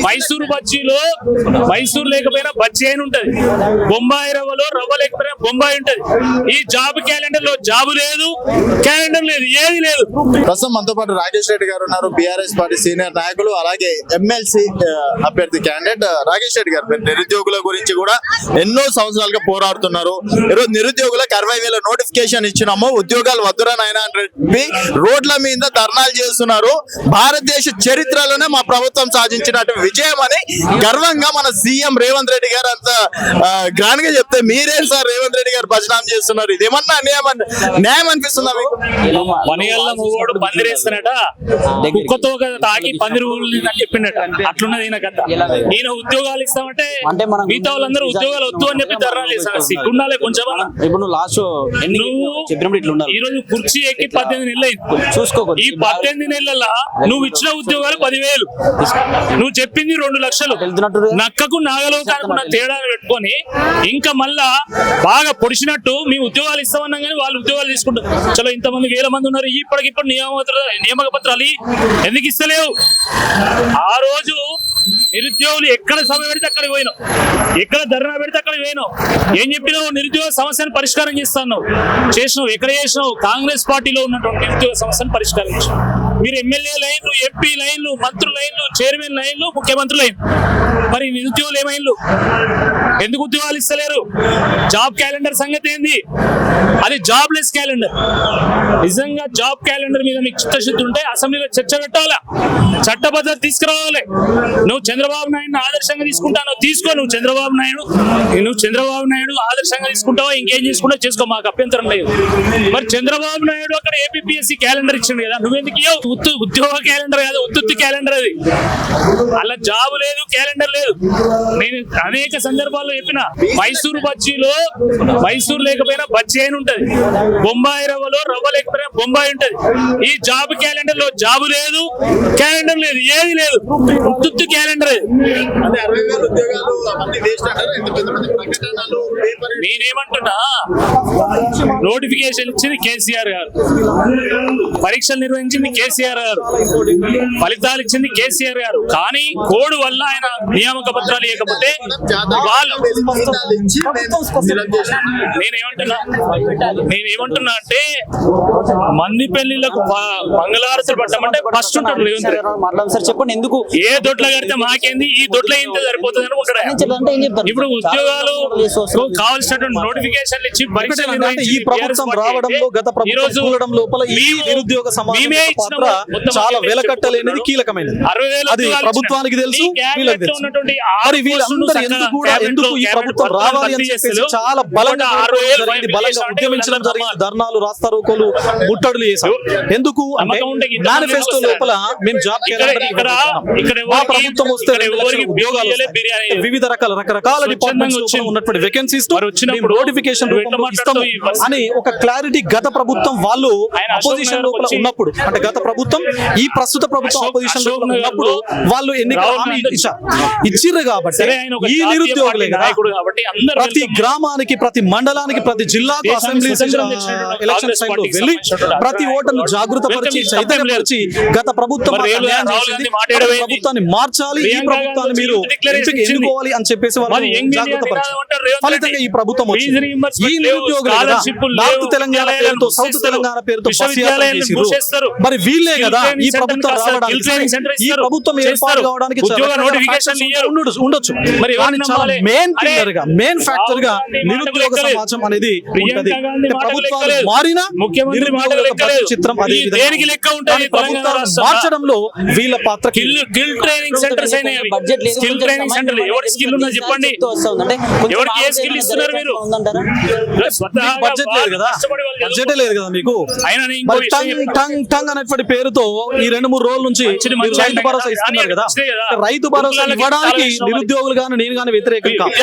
మైసూరు బజ్జీలో మైసూరు లేకపోయినా బజ్జీ అని ఉంటది, బొంబాయి రవ్వలో రవ్వ లేకపోయినా బొంబాయి ఉంటది. ఈ జాబ్ క్యాలెండర్ లో జాబు లేదు, క్యాలెండర్ లేదు, ఏది లేదు. ప్రస్తుతం మనతో పాటు రాకేష్ రెడ్డి గారు ఉన్నారు, బీఆర్ఎస్ పార్టీ సీనియర్ నాయకులు, అలాగే ఎమ్మెల్సీ అభ్యర్థి క్యాండిడేట్ రాకేష్ రెడ్డి గారు. నిరుద్యోగుల గురించి కూడా ఎన్నో సంవత్సరాలుగా పోరాడుతున్నారు. ఈరోజు నిరుద్యోగులకు 60,000 నోటిఫికేషన్ ఇచ్చినాము, ఉద్యోగాలు వద్దురా నాయనా అని చెప్పి రోడ్ల మీద ధర్నాలు చేస్తున్నారు. భారతదేశ చరిత్రలోనే మా ప్రభుత్వం సాధించినట్టు విజయం అని గర్వంగా మన సీఎం రేవంత్ రెడ్డి గారు అంత గ్రాండ్ గా చెప్తే, మీరేం సార్ రేవంత్ రెడ్డి గారు భజనం చేస్తున్నారు, ఇదేమన్నా న్యాయం అనిపిస్తుందా మీకు? మనగల్ల మూడు పందిరేస్తానట, కుక్కతో తాకి పందిరి చెప్పిండట, అట్లున్నది ఈయన కథ. ఈయన ఉద్యోగాలు ఇస్తామంటే మిగతా వాళ్ళందరూ ఉద్యోగాలు వద్దు అని చెప్పి ధర్నాలు చేస్తారు. సిగ్గుండాలే కొంచెం. ఈ రోజు కుర్చీ ఎక్కి 18 నెలలు చూసుకో. ఈ 18 నెలల నువ్వు ఇచ్చిన ఉద్యోగాలు 10,000, నువ్వు చెప్పింది 2 లక్షలు. నక్కకు నాగలో కాకుండా తేడాలు పెట్టుకొని ఇంకా మళ్ళా బాగా పొడిచినట్టు మీ ఉద్యోగాలు ఇస్తామన్నా కానీ వాళ్ళు ఉద్యోగాలు తీసుకుంటారు. చలో ఇంతమంది 1000 మంది ఉన్నారు, ఇప్పటికిప్పుడు నియామక పత్రాలు ఎందుకు ఇస్తలేవు? ఆ రోజు నిరుద్యోగులు ఎక్కడ సభ పెడితే అక్కడ పోయినావు, ఎక్కడ ధర్నా పెడితే అక్కడ పోయినావు. ఏం చెప్పినావు? నిరుద్యోగ సమస్యను పరిష్కారం చేస్తాను చేసినావు. ఎక్కడ చేసినావు? కాంగ్రెస్ పార్టీలో ఉన్నటువంటి నిరుద్యోగ సమస్యను పరిష్కరించు. మీరు ఎమ్మెల్యే లైన్లు, ఎంపీ లైన్లు, మంత్రుల లైన్లు, చైర్మన్ లైన్లు, ముఖ్యమంత్రి లైన్. మరి నిరుద్యోగులు ఏమైండ్లు? ఎందుకు ఉద్యోగాలు ఇస్తలేరు? జాబ్ క్యాలెండర్ సంగతి ఏంది? అది జాబ్లెస్ క్యాలెండర్. నిజంగా జాబ్ క్యాలెండర్ మీద మీకు చిత్తశుద్ధి ఉంటే అసెంబ్లీలో చర్చ పెట్టాలా, చట్టబద్ధత తీసుకురావాలి. నువ్వు చంద్రబాబు నాయుడు ఆదర్శంగా తీసుకుంటావు, తీసుకో. నువ్వు చంద్రబాబు నాయుడు ఆదర్శంగా తీసుకుంటావా, ఇంకేం చేసుకుంటావు చేసుకో, మాకు అభ్యంతరం లేదు. మరి చంద్రబాబు నాయుడు అక్కడ ఏపీఎస్సీ క్యాలెండర్ ఇచ్చిండు కదా, నువ్వెందుకు ఇవ్వవు? ఉద్యోగ క్యాలెండర్ కాదు, ఉత్తుత్తి క్యాలెండర్ అది. అలా జాబ్ లేదు, క్యాలెండర్ లేదు. నేను అనేక సందర్భాల్లో చెప్పిన, మైసూరు బజ్జీలో మైసూరు లేకపోయినా బజ్జీ అని ఉంటది, బొంబాయి రవ్వలో రవ్వ లేకపోయినా బొంబాయి ఉంటది. ఈ జాబ్ క్యాలెండర్ లో జాబు లేదు, క్యాలెండర్ లేదు, ఏది లేదు, ఉత్తుత్తి క్యాలెండర్. నేనేమంటున్నా, నోటిఫికేషన్ ఇచ్చింది కేసీఆర్ గారు, పరీక్షలు నిర్వహించింది కేసీఆర్ గారు, ఫలితాలు ఇచ్చింది కేసీఆర్ గారు. కానీ కోడ్ వల్ల ఆయన నియామక పత్రాలు ఇవ్వకపోతే వాళ్ళు నేనేమంటున్నా అంటే, మంది పెళ్లిళ్లకు మంగళారతులు పట్టమంటే ఫస్ట్ ఉంటాడు రేవంత్ రెడ్డి. చెప్పండి ఎందుకు? ఏ దొడ్ల కడితే మాకేంది, ఈ దొడ్ల ఇంత సరిపోతుంది అనుకుంటాడు. ఇప్పుడు ఉద్యోగాలు కావాల్సినటువంటి నోటిఫికేషన్లు ఇచ్చి పరీక్షలు ఈ ప్రభుత్వం రావడంలో, గత ప్రభుత్వం లోపల ఈ నిరుద్యోగ సమాజం పాత్ర చాలా వెలకట్టలేనిది, కీలకమైనది. అది ప్రభుత్వానికి తెలుసు, వీళ్ళకి తెలుసు. మరి వీళ్ళందరూ ఎందుకు ఈ ప్రభుత్వం రావాలి అని చెప్పేసి చాలా బలంగా ఉద్యమించడం జరిగింది. ధర్నాలు, రాస్తారోకోలు, ముట్టడులు చేశాం. ఎందుకు అంటే మేనిఫెస్టో లోపల మేము జాబ్ మా ప్రభుత్వం వస్తే ఉద్యోగాలు, వివిధ రకరకాల డిపార్ట్మెంట్స్ ఉన్నటువంటి వేకెన్సీస్ నోటిఫికేషన్ రూపంలో ఇస్తాము అని ఒక క్లారిటీ గత ప్రభుత్వం వాళ్ళు అపోజిషన్ లోపల ఉన్నప్పుడు, అంటే గత ప్రభుత్వం ఈ ప్రస్తుత ప్రభుత్వం అపోజిషన్ లోపల ఉన్నప్పుడు వాళ్ళు ఇచ్చిర్రు. కాబట్టి ఈ నిరుద్యోగులే కదా ప్రతి గ్రామానికి, ప్రతి మండలానికి, ప్రతి జిల్లాకు అసెంబ్లీ ఎలక్షన్ టైంలో వెళ్ళి ప్రతి ఓటర్ను జాగృతపరిచి, చైతన్యపరిచి గత ప్రభుత్వం ప్రభుత్వాన్ని మార్చాలి, ఈ ప్రభుత్వాన్ని మీరు ఎన్నుకోవాలి అని చెప్పేసి వాళ్ళు జాగృతపరిచారు. ఫలితంగా ఈ ప్రభుత్వం వచ్చింది. ఈ నిరుద్యోగులు నార్త్ తెలంగాణ పేరుతో, సౌత్ తెలంగాణ పేరుతో మరి వీళ్ళే కదా ఈ ప్రభుత్వం రావడానికి, ఈ ప్రభుత్వం ఏర్పాటు కావడానికి ఉండొచ్చు. మరి మెయిన్ పిల్లర్ గా, మెయిన్ ఫ్యాక్టర్ గా నిరుద్యోగ సమాజం అనేది ఉంటది. ప్రభుత్వాలు మారినా చిత్రం అదే మార్చడంలో వీళ్ళ పాత్ర. చెప్పండి, ఎవరికి ఏ స్కిల్ ఇస్తున్నారు మీరు? బడ్జెట్ లేదు కదా, బడ్జెటే లేదు కదా మీకు. టంగ్ అనేటువంటి పేరుతో ఈ 2-3 రోజుల నుంచి రైతు భరోసా ఇస్తున్నారు కదా. రైతు భరోసా ఇవ్వడానికి నిరుద్యోగులు గాని, నేను గాని వ్యతిరేకం కాదు.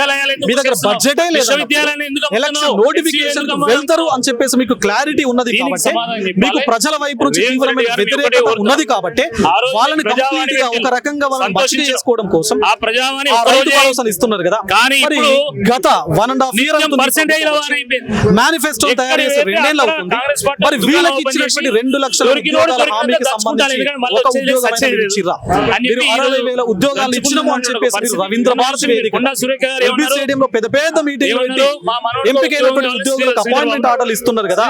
మీ దగ్గర బడ్జెటే లేదు, ఎలక్షన్ నోటిఫికేషన్ వెళ్తారు అని చెప్పేసి మీకు క్లారిటీ ఉన్నది కాబట్టి, మీకు ప్రజల వైపు నుంచి తీవ్రమైన వ్యతిరేకత ఉన్నది కాబట్టి వాళ్ళని కంప్లీట్ గా ఒక రకంగా వాళ్ళని బడ్జెట్ చేసుకోవడం కోసం రైతు భరోసాను ఇస్తున్నారు కదా. మరి గత 1.5 year మేనిఫెస్టో తయారు చేసి 2 ఏళ్ళు అవుతుంది. మరి వీళ్ళకి ఇచ్చినటువంటి 2 లక్షల ఉద్యోగాల మీకు సంబంధించి ఒక ఉద్యోగం అయినా ఇచ్చిర్రా? మీరు 60,000 ఉద్యోగాలు ఇచ్చినాము అని చెప్పేసి మీరు రవీంద్ర భారతి వేదిక ఎల్బీ స్టేడియంలో పెద్ద పెద్ద మీటింగ్ పెట్టి ఎంపికైనటువంటి ఉద్యోగులకు అపాయింట్మెంట్ ఆర్డర్లు ఇస్తున్నారు కదా.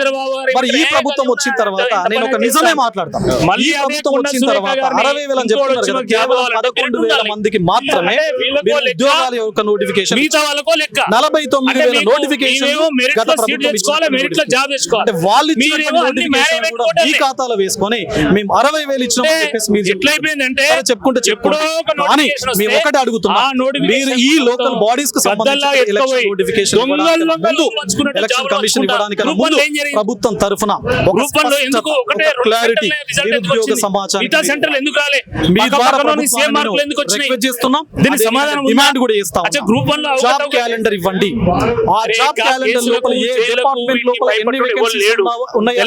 మరి ఈ ప్రభుత్వం వచ్చిన తర్వాత నేను ఒక నిజమే మాట్లాడతాను. ఈ ప్రభుత్వం వచ్చిన తర్వాత 60,000 అని చెప్తున్నారు కదా, కేవలం 11,000 మందికి మాత్రమే మీరు ఉద్యోగాల యొక్క నోటిఫికేషన్, 49,000 నోటిఫికేషన్ గత ప్రభుత్వం అంటే వాళ్ళు ఇచ్చిన నోటిఫికేషన్ కూడా మీ ఖాతాలో వేసుకొని మేము 60,000 ఇచ్చినామని చెప్పేసి మీరు ఎట్లయిపోయిందంటే చెప్పుకుంటే కానీ మేము ఒకటి అడుగుతున్నాం, మీరు ఈ లోకల్ బాడీస్ కు సంబంధించిన ఎలక్షన్ నోటిఫికేషన్ ఎలక్షన్ కమిషన్ ఇవ్వడానికి ముందు ప్రభుత్వం తరఫున క్లారిటీ నిరుద్యోగ సమాచారం మీ ద్వారా రిక్వెస్ట్ చేస్తున్నాం. డిమాండ్ కూడా చేస్తాం, జాబ్ క్యాలెండర్ ఇవ్వండి. ఆ జాబ్ క్యాలెండర్ లోపల ఏ డిపార్ట్మెంట్ లోపల ఎన్ని వేకెన్సీస్ ఉన్నాయో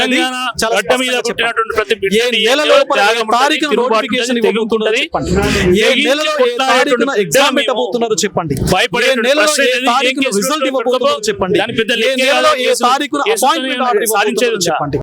ఏ నెల లోపల ఏ తారీఖున నోటిఫికేషన్ ఇవ్వబోతున్నారో చెప్పండి. ఏ నెలలో ఏ తారీఖున ఎగ్జామ్ పెట్టబోతున్నారో చెప్పండి. ఏ నెలలో ఏ తారీఖున రిజల్ట్ ఇవ్వబోతున్నారో చెప్పండి. ఏ నెలలో ఏ తారీఖున అపాయింట్మెంట్ ఆర్డర్ ఇవ్వబోతున్నారో చెప్పండి.